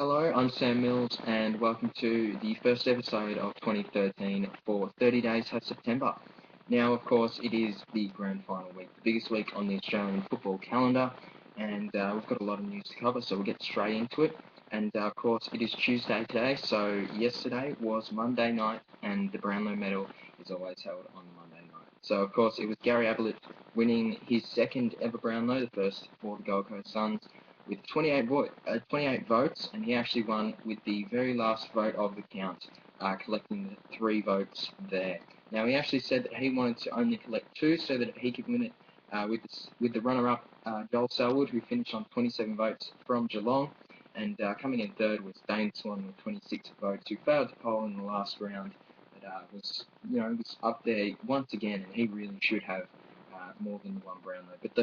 Hello, I'm Sam Mills, and welcome to the first episode of 2013 for 30 Days Have September. Now, of course, it is the grand final week, the biggest week on the Australian football calendar, and we've got a lot of news to cover, so we'll get straight into it. And of course, it is Tuesday today, so yesterday was Monday night, and the Brownlow medal is always held on Monday night. So, of course, it was Gary Ablett winning his second ever Brownlow, the first for the Gold Coast Suns, with 28 votes, and he actually won with the very last vote of the count, collecting the 3 votes there. Now, he actually said that he wanted to only collect 2 so that he could win it with the runner-up, Joel Selwood, who finished on 27 votes from Geelong, and coming in third was Dane Swan with 26 votes, who failed to poll in the last round, but was up there once again, and he really should have more than one Brownlow. But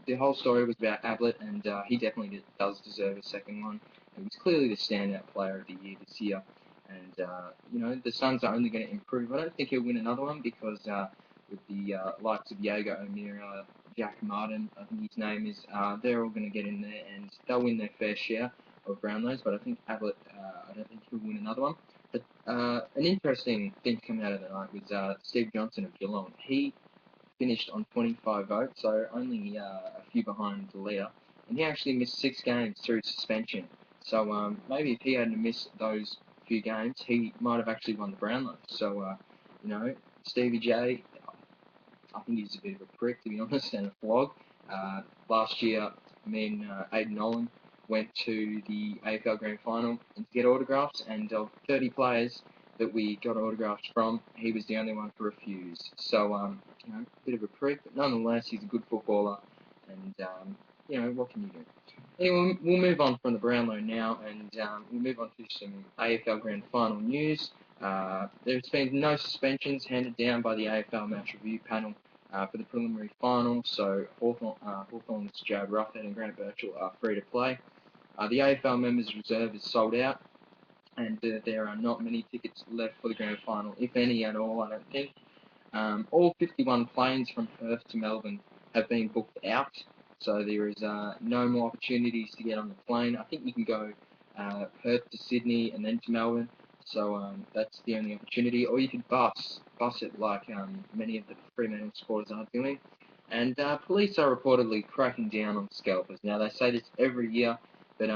the whole story was about Ablett, and he definitely does deserve a second one. He was clearly the standout player of the year this year, and the Suns are only going to improve. I don't think he'll win another one because with the likes of Jaeger O'Meara, Jack Martin, I think his name is, they're all going to get in there and they'll win their fair share of Brownlows. But I think Ablett, I don't think he'll win another one. But an interesting thing coming out of the night was Steve Johnson of Geelong. He finished on 25 votes, so only a few behind the leader. And he actually missed 6 games through suspension. So maybe if he hadn't missed those few games, he might have actually won the Brownlow. So, Stevie J, I think he's a bit of a prick, to be honest, and a flog. Last year, me and Aidan Nolan went to the AFL Grand Final and to get autographs, and of 30 players that we got autographs from, he was the only one to refuse. So, a bit of a prick, but nonetheless, he's a good footballer, and, what can you do? Anyway, we'll move on from the Brownlow now, and we'll move on to some AFL Grand Final news. There's been no suspensions handed down by the AFL Match Review Panel for the preliminary final, so Hawthorn's Jared Ruffhead and Grant Birchall are free to play. The AFL Members Reserve is sold out, and there are not many tickets left for the grand final, if any at all, I don't think. All 51 planes from Perth to Melbourne have been booked out, so there is no more opportunities to get on the plane. I think you can go Perth to Sydney and then to Melbourne, so that's the only opportunity. Or you could bus it like many of the Fremantle supporters are doing. And police are reportedly cracking down on scalpers. Now, they say this every year, but,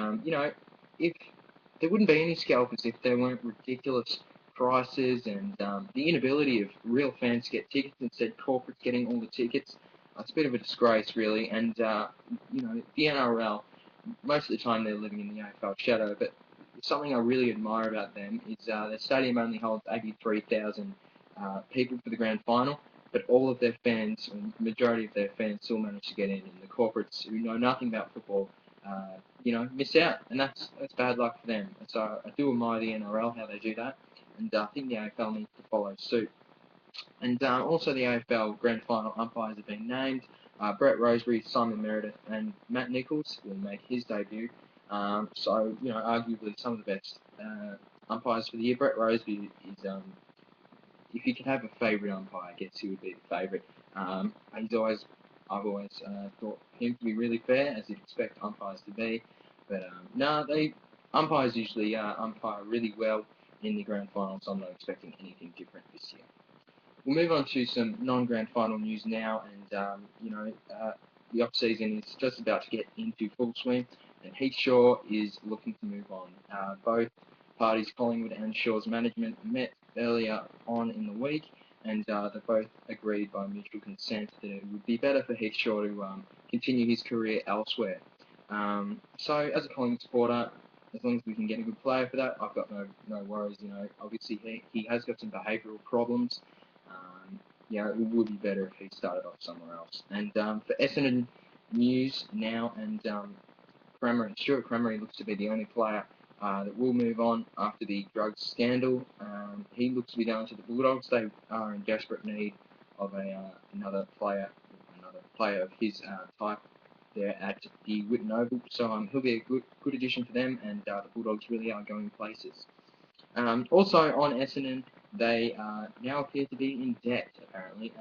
if there wouldn't be any scalpers if there weren't ridiculous prices and the inability of real fans to get tickets, instead corporates getting all the tickets. It's a bit of a disgrace, really. And, the NRL, most of the time they're living in the AFL shadow, but something I really admire about them is their stadium only holds 83,000 people for the grand final, but all of their fans, or the majority of their fans, still manage to get in, and the corporates who know nothing about football, miss out, and that's bad luck for them. So I do admire the NRL how they do that, and I think the AFL needs to follow suit. And also the AFL Grand Final umpires have been named. Brett Rosebery, Simon Meredith, and Matt Nichols will make his debut. Arguably some of the best umpires for the year. Brett Rosebery is, if you could have a favourite umpire, I guess he would be the favourite. I've always thought him to be really fair, as you'd expect umpires to be. But umpires usually umpire really well in the grand final, so I'm not expecting anything different this year. We'll move on to some non-grand final news now, and the off-season is just about to get into full swing, and Heath Shaw is looking to move on. Both parties, Collingwood and Shaw's management, met earlier on in the week, and they both agreed by mutual consent that it would be better for Heath Shaw to continue his career elsewhere. So, as a Collingwood supporter, as long as we can get a good player for that, I've got no worries. Obviously he has got some behavioural problems. It would be better if he started off somewhere else. And for Essendon news now, and Stuart Crameri looks to be the only player that will move on after the drugs scandal. He looks to be going to the Bulldogs. They are in desperate need of another player of his type there at the Whitten Oval. So he'll be a good addition for them, and the Bulldogs really are going places. Also on Essendon, they now appear to be in debt, apparently,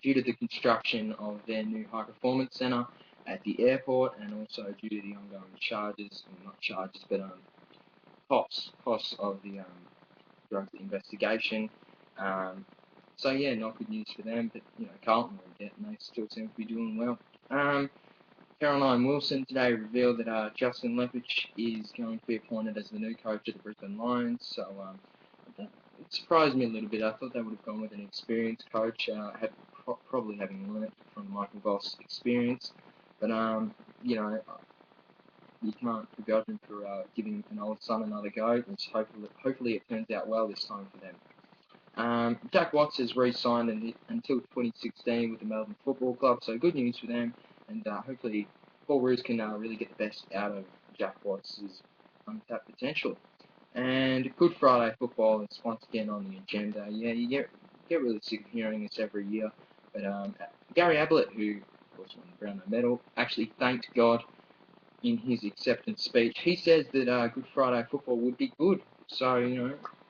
due to the construction of their new high-performance centre at the airport, and also due to the ongoing charges, well, not charges, but costs of the drugs investigation. So yeah, not good news for them, but Carlton are in debt and they still seem to be doing well. Caroline Wilson today revealed that Justin Leppich is going to be appointed as the new coach of the Brisbane Lions. So it surprised me a little bit. I thought they would have gone with an experienced coach, probably having learnt from Michael Goss' experience. But you can't begrudge him for giving an old son another go. Hopefully it turns out well this time for them. Jack Watts has re-signed until 2016 with the Melbourne Football Club, so good news for them, and hopefully Paul Roos can really get the best out of Jack Watts' untapped potential. And Good Friday football is once again on the agenda. Yeah, you get really sick of hearing this every year, but Gary Ablett, who of course won the Brownlow medal, actually thanked God in his acceptance speech. He says that Good Friday football would be good. So,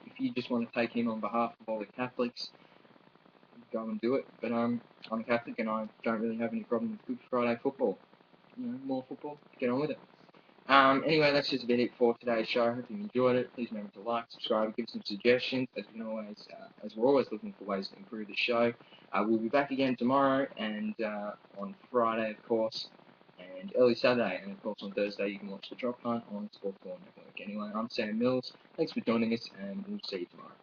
if you just want to take him on behalf of all the Catholics, go and do it. But I'm a Catholic and I don't really have any problem with Good Friday football. More football, get on with it. Anyway, that's just about it for today's show. I hope you enjoyed it. Please remember to like, subscribe, give some suggestions, as we're always looking for ways to improve the show. We'll be back again tomorrow and on Friday, of course, and early Saturday, and of course on Thursday you can watch the Drop Hunt on Sports Ball Network. Anyway, I'm Sam Mills. Thanks for joining us, and we'll see you tomorrow.